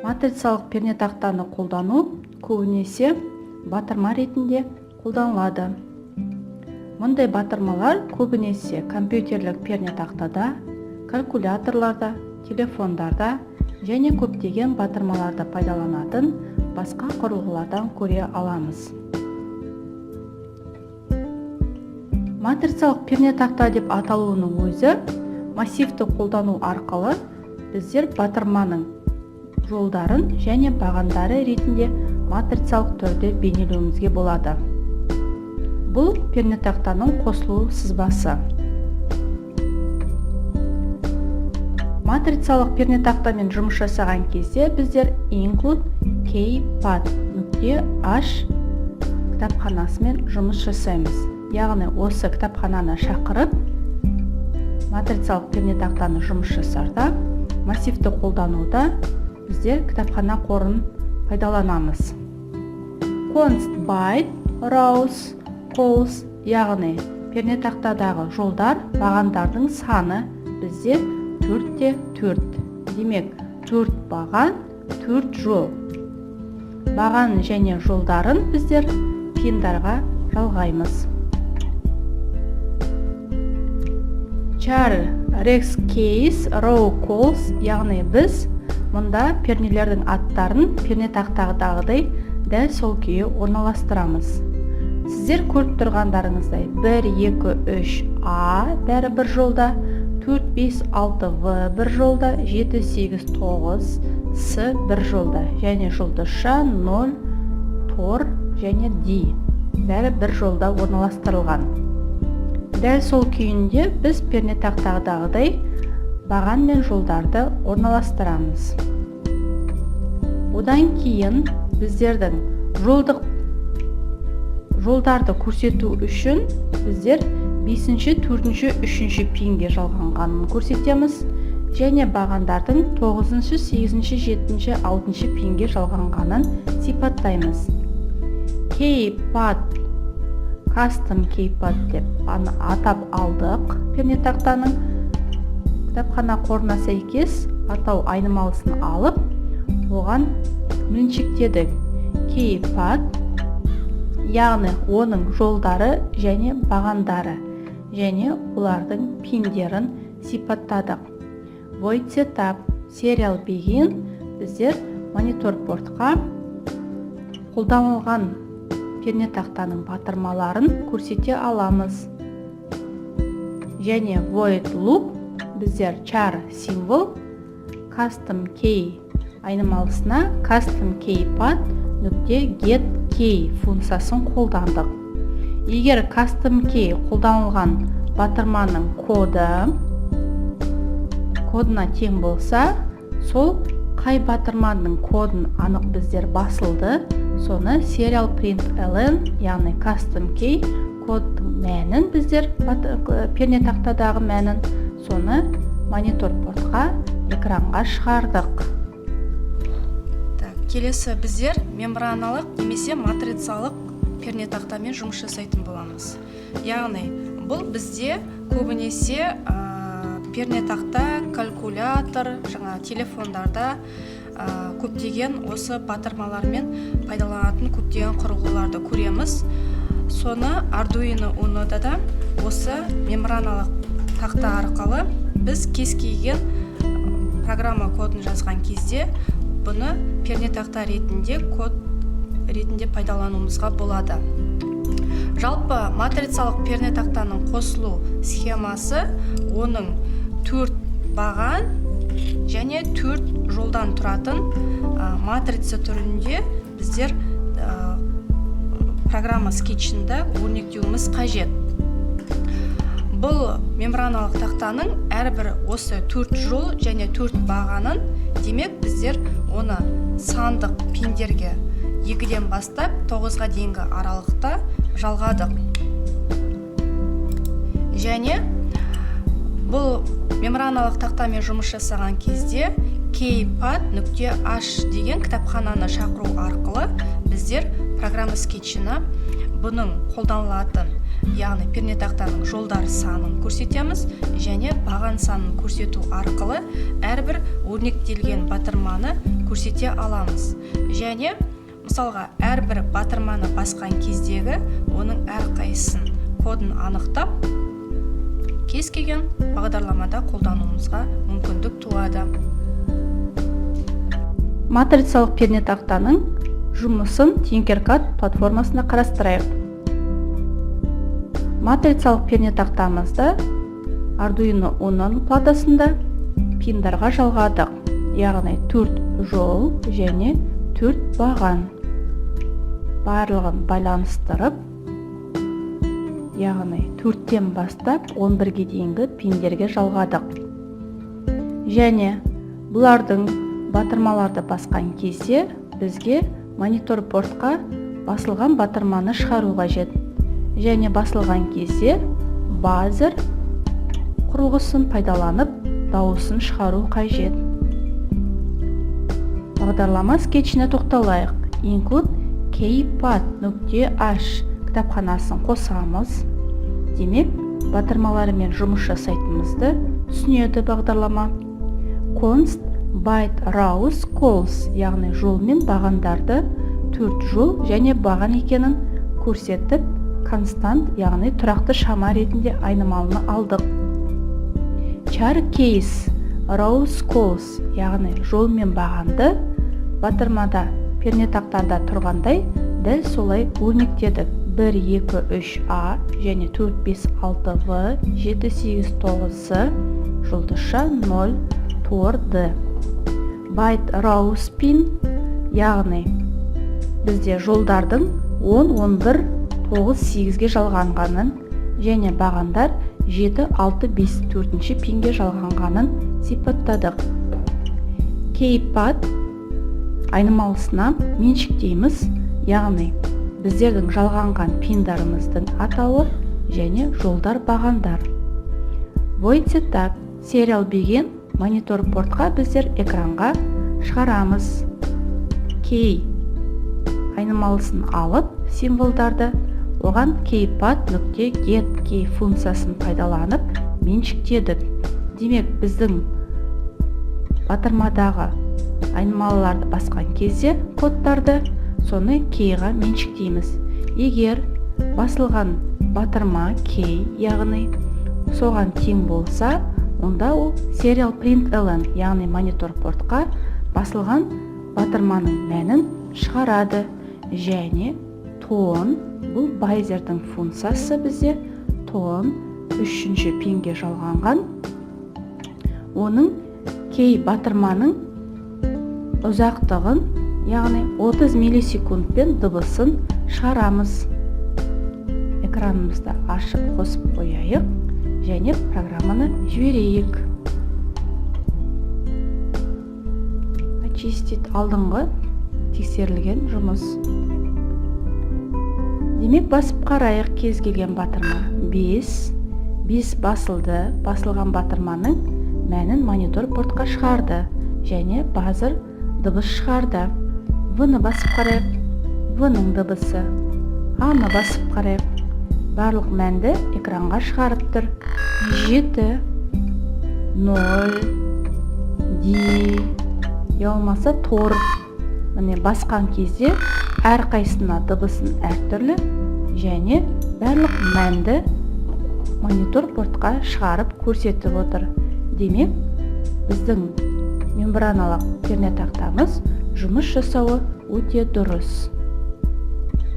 Матрицалық пернетақтаны қолдану көбінесе батырма ретінде қолданылады. Мұндай батырмалар көбінесе компьютерлік пернетақтада, калькуляторларда, телефондарда және көптеген батырмаларда пайдаланатын басқа құрылғылардан көре аламыз. Матрицалық пернетақта деп аталуының өзі массивті қолдану арқылы біздер батырманың жолдарын және бағандары ретінде матрицалық түрде бейнелеуімізге болады. Бұл пернетақтаның қосылу сызбасы. Матрицалық пернетақтамен жұмыс жасаған кезде біздер include kpad.h кітапханасымен жұмыс жасаймыз. Яғни осы кітапхананы шақырып, матрицалық пернетақтаны жұмыс жасарда, массивті қолдануда біздер кітапхана қорын пайдаланамыз. Const byte rows calls, яғни пернетақтадағы жолдар, бағандардың саны бізде 4-те 4. Демек, 4 баған, 4 жол. Баған және жолдарын біздер пиндарға жалғаймыз. Char rex case row calls, яғни біз мұнда пернелердің аттарын пернетақтағыдай дәл сол күйі орналастырамыз. Сіздер көріп тұрғандарыңыздай 1, 2, 3 A бәрі бір жолда, 4, 5, 6 V бір жолда, 7, 8, 9 S бір жолда, және жұлдызша 0, Tor және D бәрі бір жолда орналастырылған. Дәл сол күйінде біз пернетақтағыдай баған мен жолдарды орналастырамыз. Одан кейін біздердің жолдарды көрсету үшін біздер 5-ші, 4-ші, 3-ші пинге жалғанғанын көрсетеміз және бағандардың 9-ші, 8-ші, 7-ші, 6-ші пинге жалғанғанын сипаттаймыз. Kpad, custom kpad деп атап алдық пернетақтаның. Кітапхана қорына сәйкес атау айнымалысын алып, оған меншіктедік. Kpad, яғни оның жолдары және бағандары және олардың пиндерін сипаттадық. Void setup, serial begin біздер монитор портқа қолданылған пернетақтаның батырмаларын көрсете аламыз. Және void loop біздер char символ custom key айнымалысына custom kpad.get key функциясын қолдандық. Егер custom key қолданылған батырманың кодына тең болса, сол қай батырманың кодын анық біздер басылды, соны serial println, яғни custom key кодтың мәнін біздер пернетақтадағы мәнін, соны монитор портқа экранға шығардық. Келесі біздер мембраналық немесе матрицалық пернетақтамен жұмыс жасайтын боламыз. Яғни бұл бізде көбінесе пернетақта, калькулятор, телефондарда көптеген осы батырмалармен пайдаланатын көптеген құрылғыларды көреміз. Соны Arduino Uno'да да осы мембраналық тақта арқылы біз кез келген программа кодын жазған кезде бұны пернетақта ретінде код ретінде пайдалануымызға болады. Жалпы матрицалық пернетақтаның қосылу схемасы оның 4 баған және 4 жолдан тұратын матрица түрінде біздер программа скетчінде өрнектеуіміз қажет. Бұл мембраналық тақтаның әрбір осы 4 жол және 4 бағанын, демек біздер оны сандық пиндерге 2-ден бастап 9-ға дейінгі аралықта жалғадық. Және бұл мембраналық тақтамен жұмыс жасаған кезде kpad.h деген кітапхананы шақыру арқылы біздер программа скетчіні бұның қолданылатын яғни пернетақтаның жолдар санын көрсетеміз және баған санын көрсету арқылы әрбір өрнектелген батырманы көрсете аламыз. Және мысалға әрбір батырманы басқан кездегі оның әрқайсысын кодын анықтап кез келген бағдарламада қолдануымызға мүмкіндік туады. Матрицалық пернетақтаның жұмысын Tinkercad платформасында қарастырайық. Матрицалық пернетақтамызды Arduino Uno'ның платасында пиндарға жалғадық, яғни 4 жол және 4 баған. Барлығын байланыстырып, яғни 4-тен бастап 11-ге дейінгі пиндерге жалғадық. Және бұлардың батырмаларды басқан кезде бізге монитор портқа басылған батырманы шығару қажет. Және басылған кезде базер құрылғысын пайдаланып дауысын шығару қажет. Бағдарлама скетчіне тоқталайық. Include keypad.h кітапханасын қосамыз. Демек, батырмаларымен жұмыс жасайтынымызды түсінеді бағдарлама. Const byte rows calls, яғни жол мен бағандарды 4 жол және баған екенін көрсетіп, констант, яғни тұрақты шама ретінде айнымалыны алдық. Char case rows calls, яғни жол мен бағанды батырмада пернетақтарда тұрғандай дәл солай өрнектедік. 1, 2, 3A және 4, 5, 6V, 7, 8, 9Z, жұлдызша 0, торды. Byte rows pin, яғни бізде жолдардың 10, 11, 9, 8-ге жалғанғанын және бағандар 7, 6, 5, 4-ші пинге жалғанғанын сипаттадық. Keypad айнымалысына меншіктейміз, яғни біздердің жалғанған пиндарымыздың атауы және жолдар бағандар. Void setup serial begin монитор портқа біздер экранға шығарамыз. Key айнымалысын алып, символдарды оған keypad.get key функциясын пайдаланып меншіктедік. Демек, біздің батырмадағы айнымалыларды басқан кезде кодтарды соны keyға меншіктейміз. Егер басылған батырма key, яғни соған тең болса, онда ол serial println, яғни монитор портқа басылған батырманың мәнін шығарады. Және тон, бұл байзердің функциясы бізде тон 3-ші пинге жалғанған. Оның кей батырманың ұзақтығын, яғни 30 миллисекундпен дыбысын шығарамыз. Экранымызды ашып қосып қояйық және программаны жіберейік. Очистить алдыңғы тексерілген жұмыс. Демек, басып қарайық кез келген батырма. 5 басылды. Басылған батырманың мәнін монитор портқа шығарды және базер дыбыс шығарды. В-ны басып қарайық. В-ның дыбысы. А-ны басып қарайық. Барлық мәнді экранға шығарып тұр. 7, 0, D, яумаса тор. Міне басқан кезде әрқайсына дыбысын әртүрлі және барлық мәнді монитор портқа шығарып көрсетіп отыр. Демек, біздің мембраналық пернетақтамыз жұмыс жасауы өте дұрыс.